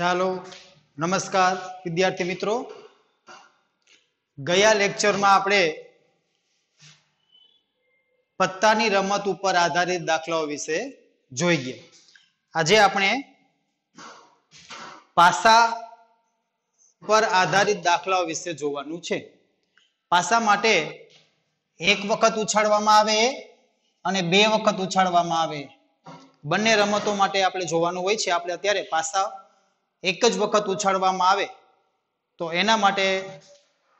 ચાલો નમસ્કાર વિદ્યાર્થી મિત્રો, ગયા લેક્ચરમાં આપણે પત્તાની રમત ઉપર આધારિત દાખલાઓ વિશે જોઈ ગયા. આજે આપણે પાસા પર આધારિત દાખલાઓ વિશે જોવાનું છે. પાસા માટે એક વખત ઉછાળવામાં આવે અને બે વખત ઉછાળવામાં આવે. બંને રમતો માટે આપણે જોવાનું હોય છે. આપણે અત્યારે પાસા એક જ વખત ઉછાળવામાં આવે તો એના માટે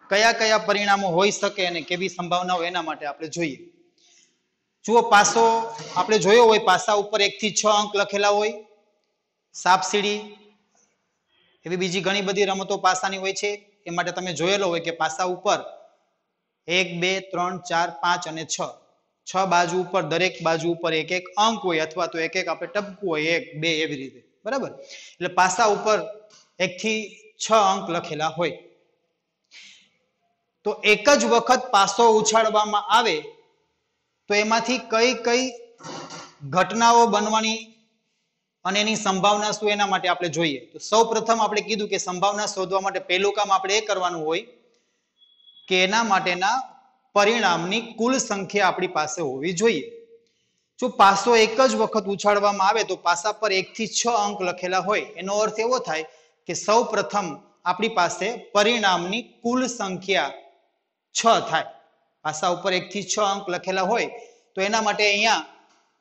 કયા કયા પરિણામો હોઈ શકે અને કેવી સંભાવનાઓ એના માટે આપણે જોઈએ. જુઓ, પાસો આપણે જોયો હોય, પાસા ઉપર 1 થી 6 અંક લખેલા હોય. સાપસીડી એવી બીજી ઘણી બધી રમતો પાસાની હોય છે. એ માટે તમે જોયેલો હોય કે પાસા ઉપર 1, 2, 3, 4, 5 અને 6 બાજુ ઉપર, દરેક બાજુ ઉપર એક એક અંક હોય અથવા તો એક એક આપણે ટપકું હોય, 1, 2 એવી રીતે. બરાબર? એટલે પાસા ઉપર 1 થી 6 અંક લખેલા હોય. તો એક જ વખત પાસો ઉછાળવામાં આવે તો એમાંથી કઈ કઈ ઘટનાઓ બનવાની અને એની સંભાવના શું એના માટે આપણે જોઈએ. તો સૌ પ્રથમ આપણે કીધું કે સંભાવના શોધવા માટે પહેલું કામ આપણે એ કરવાનું હોય કે એના માટેના પરિણામની કુલ સંખ્યા આપણી પાસે હોવી જોઈએ. જો પાસો એક જ વખત ઉછાળવામાં આવે તો પાસા પર 1 થી 6 અંક લખેલા હોય. એનો અર્થ એવો થાય કે સૌ પ્રથમ આપણી પાસે પરિણામની કુલ સંખ્યા 6 થાય. પાસા ઉપર 1 થી 6 અંક લખેલા હોય તો એના માટે અહીંયા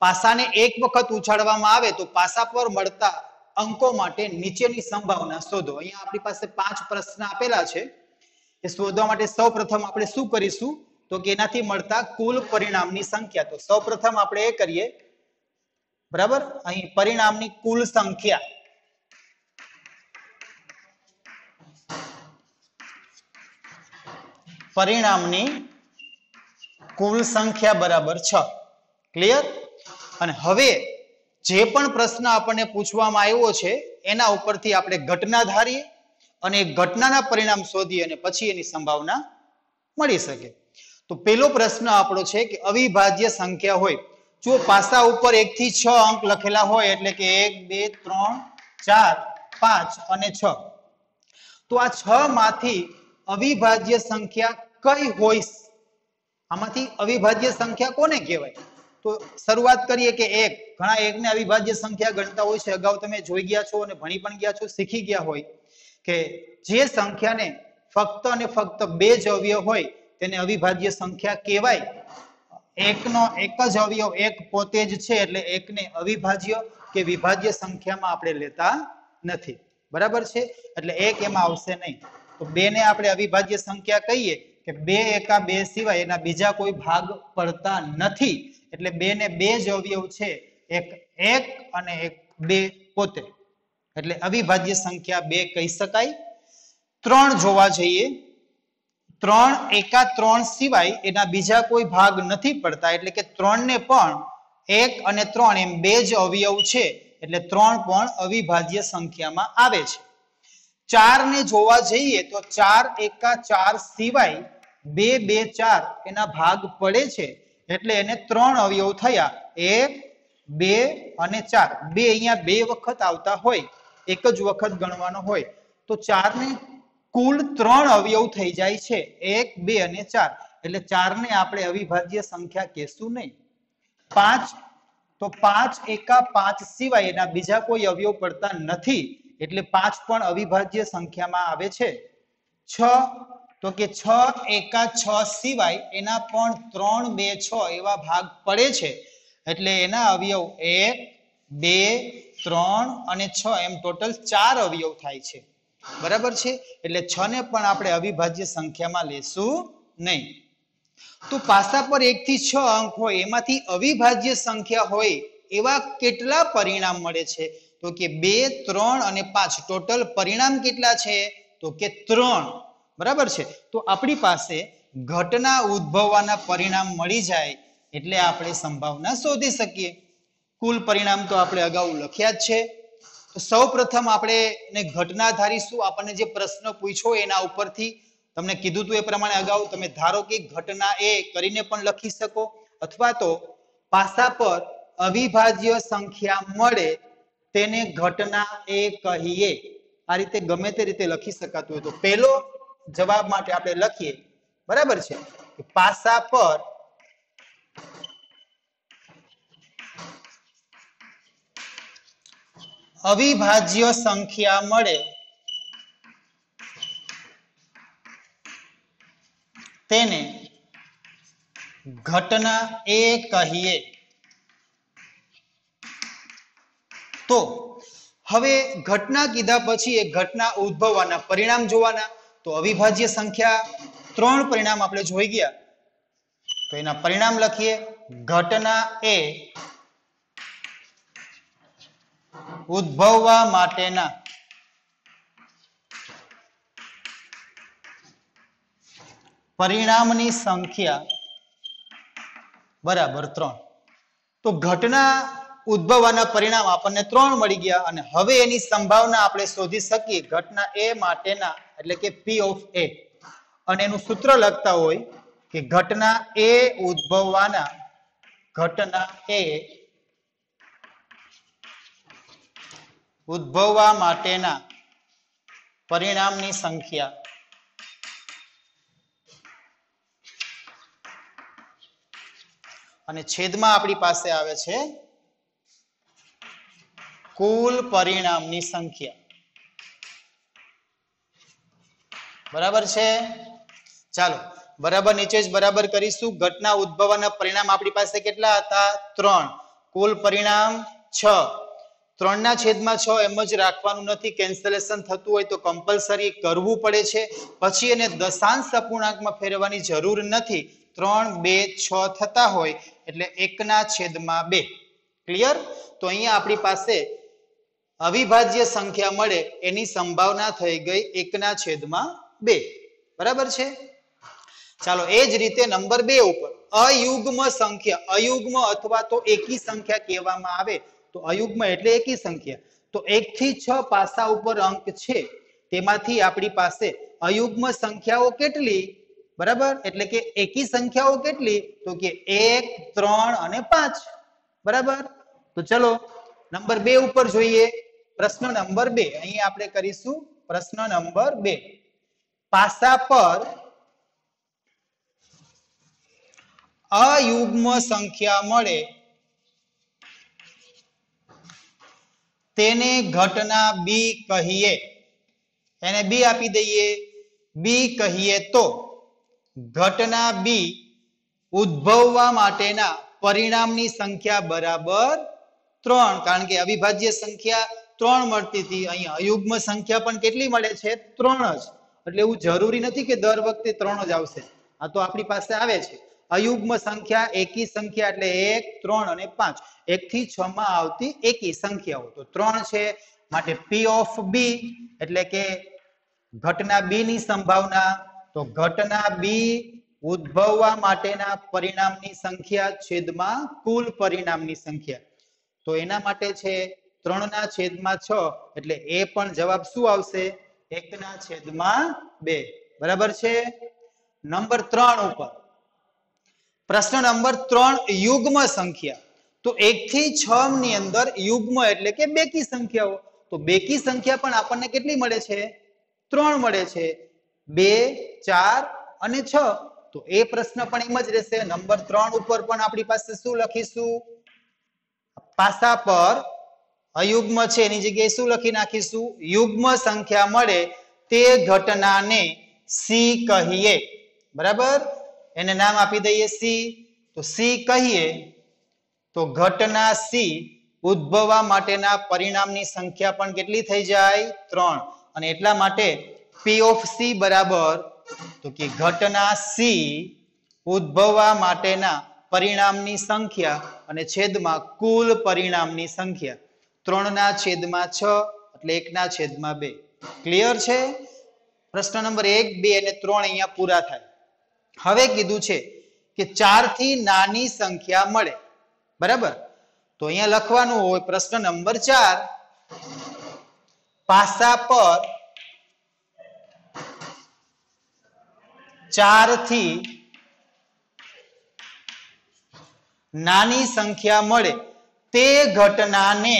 પાસાને એક વખત ઉછાળવામાં આવે તો પાસા પર મળતા અંકો માટે નીચેની સંભાવના શોધો. અહીંયા આપણી પાસે 5 પ્રશ્ન આપેલા છે. એ શોધવા માટે સૌ પ્રથમ આપણે શું કરીશું તો કે એનાથી મળતા કુલ પરિણામની સંખ્યા. તો સૌ પ્રથમ આપણે એ કરીએ, બરાબર, અહીં પરિણામની કુલ સંખ્યા. પરિણામની કુલ સંખ્યા બરાબર 6. ક્લિયર? અને હવે જે પણ પ્રશ્ન આપણને પૂછવામાં આવ્યો છે એના ઉપરથી આપણે ઘટના ધારીએ અને ઘટનાના પરિણામ શોધીએ અને પછી એની સંભાવના મળી શકે. તો પેલો પ્રશ્ન આપણો છે કે અવિભાજ્ય સંખ્યા હોય. જો પાસા ઉપર 1 થી 6 અંક લખેલા હોય એટલે કે 1, 2, 3, 4, 5 અને 6. તો આ 6 માંથી અવિભાજ્ય સંખ્યા કઈ હોય? આમાંથી અવિભાજ્ય સંખ્યા કોને કહેવાય? તો શરૂઆત કરીએ કે 1. ઘણા 1 ને અવિભાજ્ય સંખ્યા ગણતા હોય છે. અગાઉ તમે જોઈ ગયા છો અને ભણી પણ ગયા છો, શીખી ગયા હોય કે જે સંખ્યાને ફક્ત અને ફક્ત 2 જ અવયવ હોય તેને અવિભાજ્ય સંખ્યા કહેવાય. એકનો એક જ અવયવ એક પોતે જ છે એટલે એકને અવિભાજ્ય કે વિભાજ્ય સંખ્યામાં આપણે લેતા નથી. બરાબર છે? એટલે 1 એમાં આવશે નહીં. તો 2 ને આપણે અવિભાજ્ય સંખ્યા કહીએ કે 2 એકા 2 સિવાય એના બીજા કોઈ ભાગ પડતા નથી. એટલે 2 ને 2 જ અવયવ છે, એક 1 અને એક 2 પોતે. એટલે અવિભાજ્ય સંખ્યા 2 કહી શકાય. 3 જોવા જઈએ, 3 એકા 3 સિવાય એના બીજા કોઈ ભાગ નથી પડતા. એટલે કે 3 ને પણ 1 અને 3 એમ 2 જ અવયવ છે એટલે 3 પણ અવિભાજ્ય સંખ્યામાં આવે છે. 4 ને જોવા જઈએ તો 4 એકા 4 સિવાય 2, 2, 4 એના ભાગ પડે છે એટલે એને 3 અવયવ થયા, 1, 2 અને 4. 2 અહીંયા 2 વખત આવતા હોય, એક જ વખત ગણવાનો હોય તો 4 ને કુલ 3 અવયવ થઈ જાય છે, 1, 2 અને 4. એટલે 4 ને આપણે અવિભાજ્ય સંખ્યા કહેશું નહીં. 5 તો 5 એકા 5 સિવાય એના બીજા કોઈ અવયવ પડતા નથી એટલે 5 પણ અવિભાજ્ય સંખ્યામાં આવે છે. 6 તો કે 6 એકા 6 સિવાય એના પણ 3, 2, 6 એવા ભાગ પડે છે એટલે એના અવયવ 1, 2, 3 અને 6 એમ ટોટલ 4 અવયવ થાય છે. બરાબર છે? એટલે 6 ને પણ આપણે અવિભાજ્ય સંખ્યામાં લેશું નહીં. તો પાસા પર 1 થી 6 અંક હોય એમાંથી અવિભાજ્ય સંખ્યા હોય એવા કેટલા પરિણામ મળે છે? તો કે 2, 3 અને 5. ટોટલ પરિણામ કેટલા છે? તો કે 3. બરાબર છે? તો આપણી પાસે ઘટના ઉદ્ભવવાના પરિણામ મળી જાય એટલે આપણે સંભાવના શોધી શકીએ. કુલ પરિણામ તો આપણે અગાઉ લખ્યા જ છે. તો સૌ પ્રથમ આપણે ઘટના ધારીશું. આપણને જે પ્રશ્ન પૂછ્યો એના ઉપરથી તમને કીધું હતું એ પ્રમાણે અગાઉ તમે ધારો કે ઘટના એ કરીને પણ લખી શકો અથવા તો પાસા પર અવિભાજ્ય સંખ્યા મળે તેને ઘટના એ કહીએ. આ રીતે ગમે તે રીતે લખી શકાતું હોય તો પહેલો જવાબ માટે આપણે લખીએ બરાબર છે કે પાસા પર અવિભાજ્ય સંખ્યા મળે તેને ઘટના એ કહીએ. તો હવે ઘટના કીધા પછી એક ઘટના ઉદ્ભવવાના પરિણામ જોવાના. તો અવિભાજ્ય સંખ્યા 3 પરિણામ આપણે જોઈ ગયા. તો એના પરિણામ લખીએ. ઘટના એ ઉદ્ભવવા માટેના પરિણામની સંખ્યા બરાબર 3. તો ઘટના ઉદ્ભવવાના પરિણામ આપણને 3 મળી ગયા અને હવે એની સંભાવના આપણે શોધી શકીએ ઘટના એ માટેના એટલે કે P of A અને એનું સૂત્ર લખતા હોય કે ઘટના એ ઉદ્ભવવાના ઘટના એ ઉદ્ભવવા માટેના પરિણામની સંખ્યા અને છેદમાં આપણી પાસે આવે છે કુલ પરિણામની સંખ્યા. બરાબર છે. ચાલો બરાબર નીચે જ બરાબર કરીશું. ઘટના ઉદ્ભવવાના પરિણામ આપણી પાસે કેટલા હતા? 3. કુલ પરિણામ 6. 3 ના છેદમાં 6 એમ જ રાખવાનું નથી. કેન્સલેશન થતું હોય તો કમ્પલસરી કરવું પડે છે. પછી એને દશાંશ અપૂર્ણાંકમાં ફેરવવાની જરૂર નથી. 3, 2, 6 થતા હોય એટલે 1/2. ક્લિયર? તો અહીંયા આપણી પાસે અવિભાજ્ય સંખ્યા મળે એની સંભાવના થઈ ગઈ 1/2. બરાબર છે. ચાલો એ જ રીતે નંબર 2 ઉપર અયુગ્મ સંખ્યા, અયુગ્મ અથવા તો એકી સંખ્યા કહેવામાં આવે. તો અયુગ્મ એટલે એકી સંખ્યા. તો 1 થી 6 પાસા ઉપર અંક છે તેમાંથી આપણી પાસે અયુગ્મ સંખ્યાઓ કેટલી? બરાબર, એટલે કે એકી સંખ્યાઓ કેટલી? તો કે 1, 3 અને 5. બરાબર. તો ચલો નંબર 2 ઉપર જોઈએ. પ્રશ્ન નંબર 2 અહીં આપણે કરીશું. પ્રશ્ન નંબર 2 પાસા પર અયુગ્મ સંખ્યા મળે તેને ઘટના બી કહીએ. એને બી આપી દઈએ. બી કહીએ તો ઘટના બી ઉદ્ભવવા માટેના પરિણામની સંખ્યા બરાબર 3. કારણ કે અવિભાજ્ય સંખ્યા 3 મળતી હતી. અહીંયા અયુગ્મ સંખ્યા પણ કેટલી મળે છે? 3 જ. એટલે એવું જરૂરી નથી કે દર વખતે 3 જ આવશે. આ તો આપણી પાસે આવે છે અયુગ્મ સંખ્યા, એકી સંખ્યા એટલે 1, 3 અને 5. 1 થી 6 માં આવતી એકી સંખ્યાઓ તો 3 છે. માટે P of B એટલે કે ઘટના બી ની સંભાવના. તો ઘટના બી ઉદ્ભવવા માટેના પરિણામની સંખ્યા છેદમાં કુલ પરિણામની સંખ્યા. તો એના માટે છે 3/6 એટલે એ પણ જવાબ શું આવશે? 1/2. બરાબર છે. નંબર 3 ઉપર પ્રશ્ન નંબર 3 યુગ્મ સંખ્યા. તો 1 થી 6 ની અંદર યુગ્મ એટલે કે બેકી સંખ્યાઓ. તો બેકી સંખ્યા પણ આપણને કેટલી મળે છે? 3 મળે છે. 2, 4 અને 6. તો એ પ્રશ્ન પણ એમ જ રહેશે. નંબર 3 ઉપર પણ આપણી પાસે શું લખીશું? પાસા પર અયુગ્મ છે એની જગ્યાએ શું લખી નાખીશું? યુગ્મ સંખ્યા મળે તે ઘટનાને સી કહીએ. બરાબર, એને નામ આપી દઈએ સી. તો સી કહીએ તો ઘટના સી ઉદ્ભવવા માટેના પરિણામની સંખ્યા પણ કેટલી થઈ જાય? 3. અને એટલા માટે P of C બરાબર તો કે ઘટના સી ઉદ્ભવવા માટેના પરિણામની સંખ્યા અને છેદમાં કુલ પરિણામની સંખ્યા 3/6 એટલે 1/2. ક્લિયર છે? પ્રશ્ન નંબર 1, 2 અને 3 અહીંયા પૂરા થાય. હવે કીધું છે કે 4 થી નાની સંખ્યા મળે. બરાબર. તો અહીંયા લખવાનું હોય પ્રશ્ન નંબર 4 પાસા પર 4 થી નાની સંખ્યા મળે તે ઘટનાને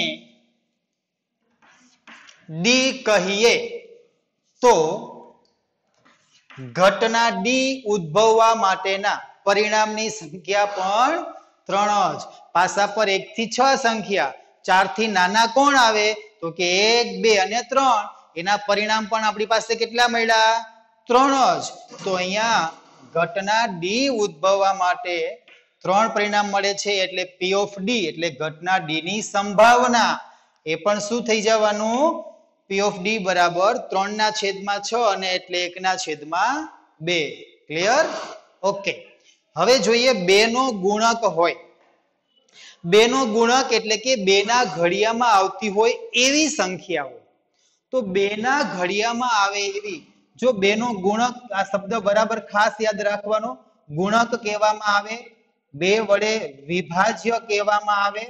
ડી કહીએ તો ઘટના ડી ઉદ્ભવવા માટેના પરિણામની સંખ્યા પણ 3 જ. પાસા પર 1 થી 6 સંખ્યા, 4 થી નાના કોણ આવે તો કે 1, 2 અને 3. એના પરિણામ પણ આપણી પાસે કેટલા મળ્યા? 3 જ. તો અહીંયા ઘટના ડી ઉદ્ભવવા માટે 3 પરિણામ મળે છે એટલે P of D એટલે ઘટના ડી ની સંભાવના એ પણ શું થઈ જવાનું? P of D બરાબર 3/6 અને એટલે 1/2. ક્લિયર? ઓકે. હવે જોઈએ 2 નો ગુણક હોય. 2 નો ગુણક એટલે કે 2 ના ઘડિયામાં આવતી હોય એવી સંખ્યા હોય. તો 2 ના ઘડિયામાં આવે એવી, જો 2 નો ગુણક, આ શબ્દ બરાબર ખાસ યાદ રાખવાનો, ગુણક કહેવામાં આવે, 2 વડે વિભાજ્ય કહેવામાં આવે,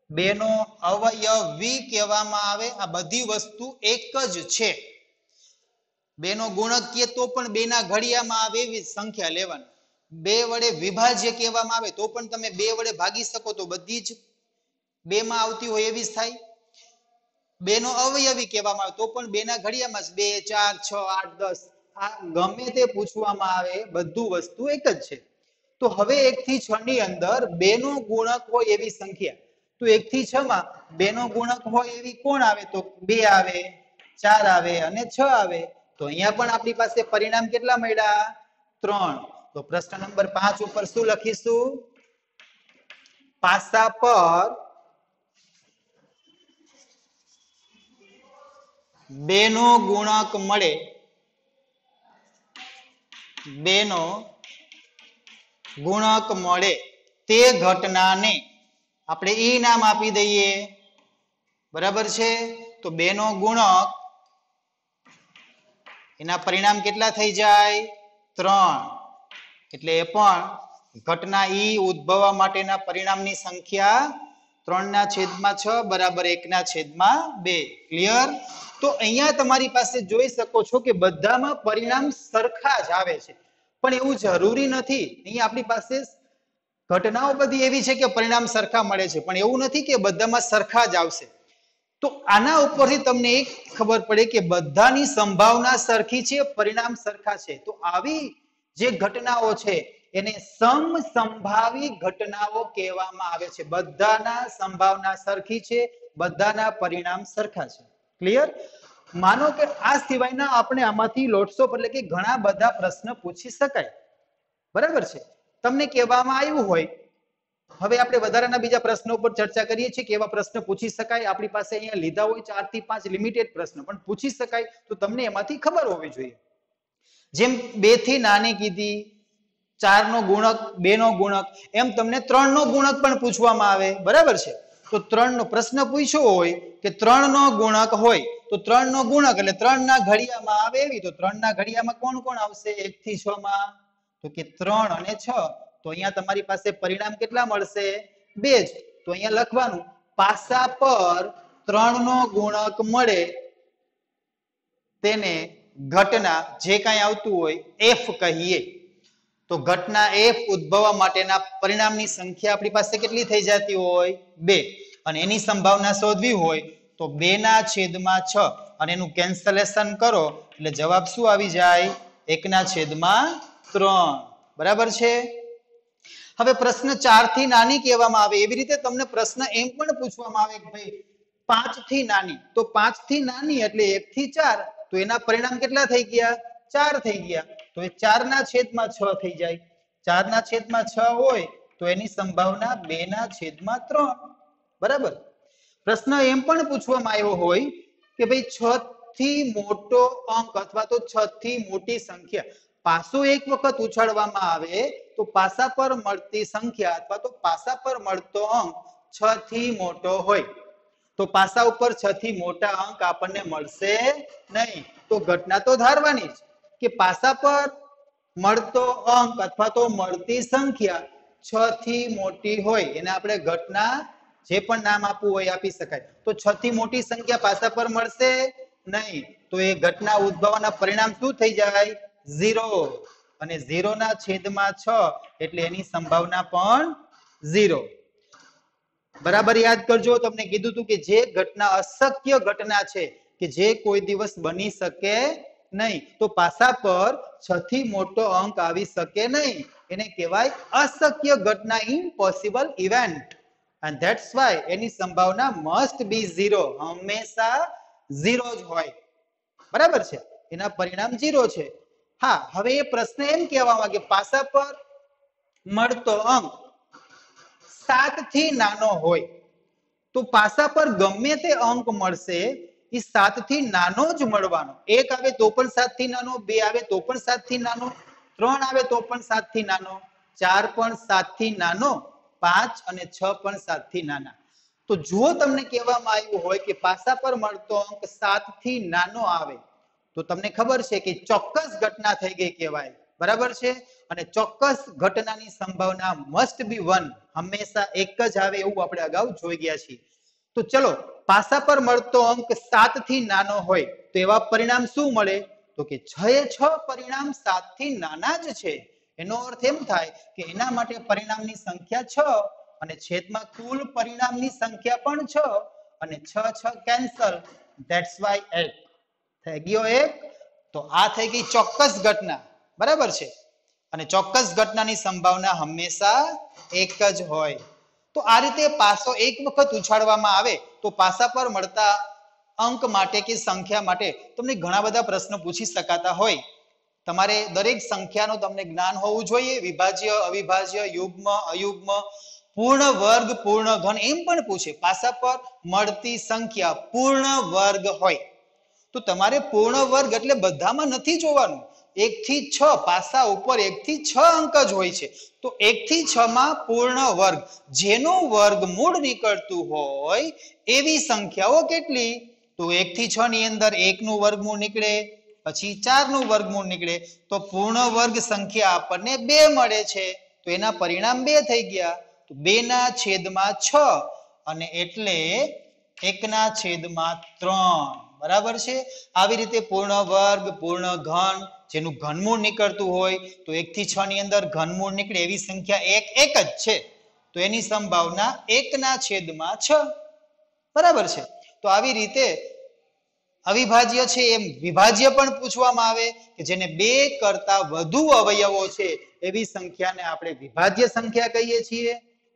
2 નો અવયવી કહેવામાં આવે. આ બધી વસ્તુ એક જ છે. 2 નો ગુણક કહે તો પણ 2 ના ઘડિયામાં આવે એવી સંખ્યા લેવાની. 2 વડે વિભાજ્ય કહેવામાં આવે તો પણ તમે 2 વડે ભાગી શકો તો બધી જ 2 માં આવતી હોય એવી જ થાય. 2 નો અવયવી કહેવામાં આવે તો પણ 2 ના ઘડિયામાં જ 2, 4, 6, 8, 10 આ ગમે તે પૂછવામાં આવે બધું વસ્તુ એક જ છે. તો હવે 1 થી 6 ની અંદર 2 નો ગુણક હોય એવી સંખ્યા, તો 1 થી 6 માં 2 નો ગુણક હોય એવી કોણ આવે? તો 2 આવે, 4 આવે અને 6 આવે. તો અહીંયા પણ આપણી પાસે પરિણામ કેટલા મળ્યા? 3. તો પ્રશ્ન નંબર 5 ઉપર શું લખીશું? પાસા પર 2 નો ગુણક મળે, 2 નો ગુણક મળે તે ઘટનાને આપણે ઈ નામ આપી દઈએ. બરાબર છે? તો 2 નો ગુણક એના પરિણામ કેટલા થઈ જાય? 3. એટલે એ પણ ઘટના ઈ ઉદ્ભવવા માટેના પરિણામની સંખ્યા 3/6 બરાબર 1/2. ક્લિયર? તો અહીંયા તમારી પાસે જોઈ શકો છો કે બધામાં પરિણામ સરખા જ આવે છે, પણ એવું જરૂરી નથી. અહીંયા આપણી પાસે ઘટનાઓ બધી એવી છે કે પરિણામ સરખા મળે છે, પણ એવું નથી કે બધામાં સરખા જ આવશે. તો આના ઉપરથી તમને એક ખબર પડે કે બધાની સંભાવના સરખી છે, પરિણામ સરખા છે. તો આવી જે ઘટનાઓ છે એને સમસંભાવી ઘટનાઓ કહેવામાં આવે છે. બધાના સંભાવના સરખી છે, બધાના પરિણામ સરખા છે. ક્લિયર? માનો કે આ સિવાયના આપણે આમાંથી લોટ્સ ઓફ એટલે કે ઘણા બધા પ્રશ્ન પૂછી શકાય. બરાબર છે? તમને કહેવામાં આવ્યું હોય, હવે આપણે વધારાના બીજા પ્રશ્નો પર ચર્ચા કરીએ છીએ કે એવા પ્રશ્ન પૂછી શકાય. આપણી પાસે અહીંયા લીધા હોય 4 થી 5 લિમિટેડ પ્રશ્ન, પણ પૂછી શકાય તો તમને એમાંથી ખબર હોવી જોઈએ. જેમ 2 થી નાની કીધી, 4 નો ગુણક, 2 નો ગુણક, એમ તમને 3 નો ગુણક પણ પૂછવામાં આવે. બરાબર છે? તો 3 નો પ્રશ્ન પૂછ્યો હોય કે 3 નો ગુણક હોય તો 3 નો ગુણક એટલે 3 ના ઘડિયામાં આવે એવી, તો 3 ના ઘડિયામાં કોણ કોણ આવશે 1 થી 6 માં? તો કે 3 અને 6. તો અહીંયા તમારી પાસે પરિણામ કેટલા મળશે? 2 જ. તો અહીંયા લખવાનું પાસા પર 3 નો ગુણક મળે તેને ઘટના જે કાંઈ આવતું હોય F કહીએ. તો ઘટના F ઉદ્ભવવા માટેના પરિણામની સંખ્યા આપણી પાસે કેટલી થઈ જતી હોય? 2. અને એની સંભાવના શોધવી હોય તો 2/6 અને એનું કેન્સલેશન કરો એટલે જવાબ શું આવી જાય? 1/3. બરાબર છે? હવે પ્રશ્ન 4 થી નાની કહેવામાં આવે એવી રીતે તમને પ્રશ્ન એમ પણ પૂછવામાં આવે કે ભાઈ 5 થી નાની, તો 5 થી નાની એટલે 1 થી 4, તો એના પરિણામ કેટલા થઈ ગયા? 4 થઈ ગયા. તો એ 4/6 થઈ જાય. 4/6 હોય તો એની સંભાવના 2/3. બરાબર? પ્રશ્ન એમ પણ પૂછવામાં આવ્યો હોય કે ભાઈ 6 થી મોટો અંક અથવા તો 6 થી મોટી સંખ્યા પાસો એક વખત ઉછાળવામાં આવે તો પાસા પર મળતી સંખ્યા અથવા તો પાસા પર મળતો અંક 6 થી મોટો હોય તો પાસા ઉપર 6 થી મોટા અંક આપણને મળશે નહીં. તો ઘટના તો ધારવાની જ કે પાસા પર મળતો અંક અથવા તો મળતી સંખ્યા 6 થી મોટી હોય, એને આપણે ઘટના જે પણ નામ આપવું હોય આપી શકાય. તો 6 થી મોટી સંખ્યા પાસા પર મળશે નહીં, તો એ ઘટના ઉદ્ભવવાના પરિણામ શું થઈ જાય? 0. અને 0/6 એટલે એની સંભાવના પણ 0. બરાબર યાદ કરજો, તમને કીધું હતું કે જે ઘટના અશક્ય ઘટના છે કે જે કોઈ દિવસ બની શકે નહીં, તો પાસા પર 6 થી મોટો અંક આવી શકે નહીં, એને કહેવાય અશક્ય ઘટના, impossible event. and that's why એની સંભાવના must be 0, હંમેશા 0 જ હોય. બરાબર છે, એના પરિણામ 0 છે. હા, હવે એ પ્રશ્ન એમ કહેવા માંગે પાસા પર મળતો અંક 7 થી નાનો હોય તો પાસા પર ગમે તે અંક મળશે એ 7 થી નાનો જ મળવાનો. 1 આવે તો પણ 7 થી નાનો, 2 આવે તો પણ 7 થી નાનો, 3 આવે તો પણ 7 થી નાનો, 4 પણ 7 થી નાનો, 5 અને 6 પણ 7 થી નાના. તો જો તમને કહેવામાં આવ્યું હોય કે પાસા પર મળતો અંક 7 થી નાનો આવે તો તમને ખબર છે કે ચોક્કસ ઘટના થઈ ગઈ કહેવાય. બરાબર છે, અને ચોક્કસ ઘટનાની સંભાવના મસ્ટ બી 1, હંમેશા એક જ આવે એવું આપણે અગાઉ જોઈ ગયા છીએ. તો ચલો, પાસા પર મળતો અંક 7 થી નાનો હોય તો એવા પરિણામ શું મળે? તો કે 6 પરિણામ 7 થી નાના જ છે. એનો અર્થ એમ થાય કે એના માટે પરિણામની સંખ્યા 6 અને છેદમાં કુલ પરિણામની સંખ્યા પણ 6 અને 6 કેન્સલ. ધેટ્સ વાય 8 થઈ ગયો 1. તો આ થઈ ગઈ ચોક્કસ ઘટના. બરાબર છે, અને ચોક્કસ ઘટનાની સંભાવના હંમેશા 1 જ હોય. તો આ રીતે પાસો એક વખત ઉછાળવામાં આવે તો પાસા પર મળતા અંક માટે કે સંખ્યા માટે તમને ઘણા બધા પ્રશ્નો પૂછી શકાતા હોય. તમારે દરેક સંખ્યાનું તમને જ્ઞાન હોવું જોઈએ. વિભાજ્ય, અવિભાજ્ય, યુગ્મ, અયુગ્મ, પૂર્ણ વર્ગ, પૂર્ણ ઘન એમ પણ પૂછે. પાસા પર મળતી સંખ્યા પૂર્ણ વર્ગ હોય તો તમારે પૂર્ણ વર્ગ એટલે બધામાં નથી જોવાનું. 1 થી 6 પાસા ઉપર 1 થી 6 અંક જ હોય છે. તો 1 થી 6 માં પૂર્ણ વર્ગ જેનું વર્ગમૂળ નીકળતું હોય એવી સંખ્યાઓ કેટલી? તો 1 થી 6 ની અંદર 1 નું વર્ગમૂળ નીકળે, પછી 4 નું વર્ગમૂળ નીકળે, તો પૂર્ણ વર્ગ સંખ્યા આપણને 2 મળે છે. તો એના પરિણામ 2 થઈ ગયા. તો 2 ના છેદમાં 6 અને એટલે 1 ના છેદમાં 3. બરાબર છે. આવી રીતે પૂર્ણ વર્ગ, પૂર્ણ ઘન જેનું ઘનમૂળ નીકળતું હોય તો 1 થી 6 ની અંદર ઘનમૂળ નીકળે એવી સંખ્યા 1 જ છે. તો એની સંભાવના 1 ના છેદમાં 6. બરાબર છે. તો આવી રીતે અવિભાજ્ય છે એમ વિભાજ્ય પણ પૂછવામાં આવે કે જેને 2 કરતા વધુ અવયવો છે એવી સંખ્યાને આપણે વિભાજ્ય સંખ્યા કહીએ છીએ.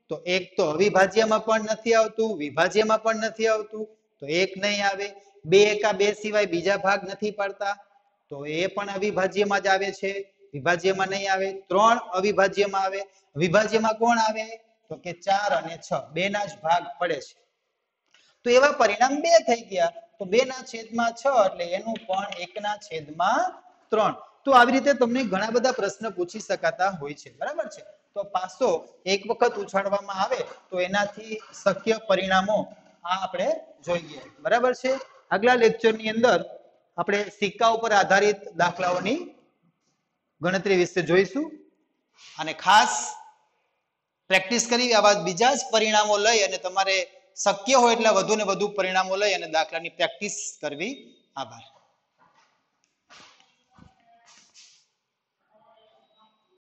તો એક તો અવિભાજ્યમાં પણ નથી આવતું, વિભાજ્યમાં પણ નથી આવતું, તો 1 નહીં આવે. 2 એકા 2 સિવાય બીજા ભાગ નથી પડતા તો એ પણ અવિભાજ્યમાં જ આવે છે, વિભાજ્યમાં નહીં આવે. 3 અવિભાજ્યમાં આવે. વિભાજ્યમાં કોણ આવે? તો કે 4 અને 6 2 ના જ ભાગ પડે છે. તો એવા પરિણામ 2 થઈ ગયા. તો 2 ના છેદમાં 6 એટલે એનું પણ 1 ના છેદમાં 3. તો આવી રીતે તમને ઘણા બધા પ્રશ્ન પૂછી શકાતા હોય છે. બરાબર છે. તો પાસો એક વખત ઉછાળવામાં આવે તો એનાથી શક્ય પરિણામો આ આપણે જોઈએ. બરાબર છે. આગલા લેક્ચરની અંદર આપણે સિક્કા ઉપર આધારિત દાખલાઓની ગણતરી વિશે જોઈશું અને ખાસ પ્રેક્ટિસ કરી આવા બીજા જ પરિણામો લઈ અને તમારે શક્ય હોય એટલા વધુ ને વધુ પરિણામો લઈ અને દાખલાની પ્રેક્ટિસ કરવી. આભાર.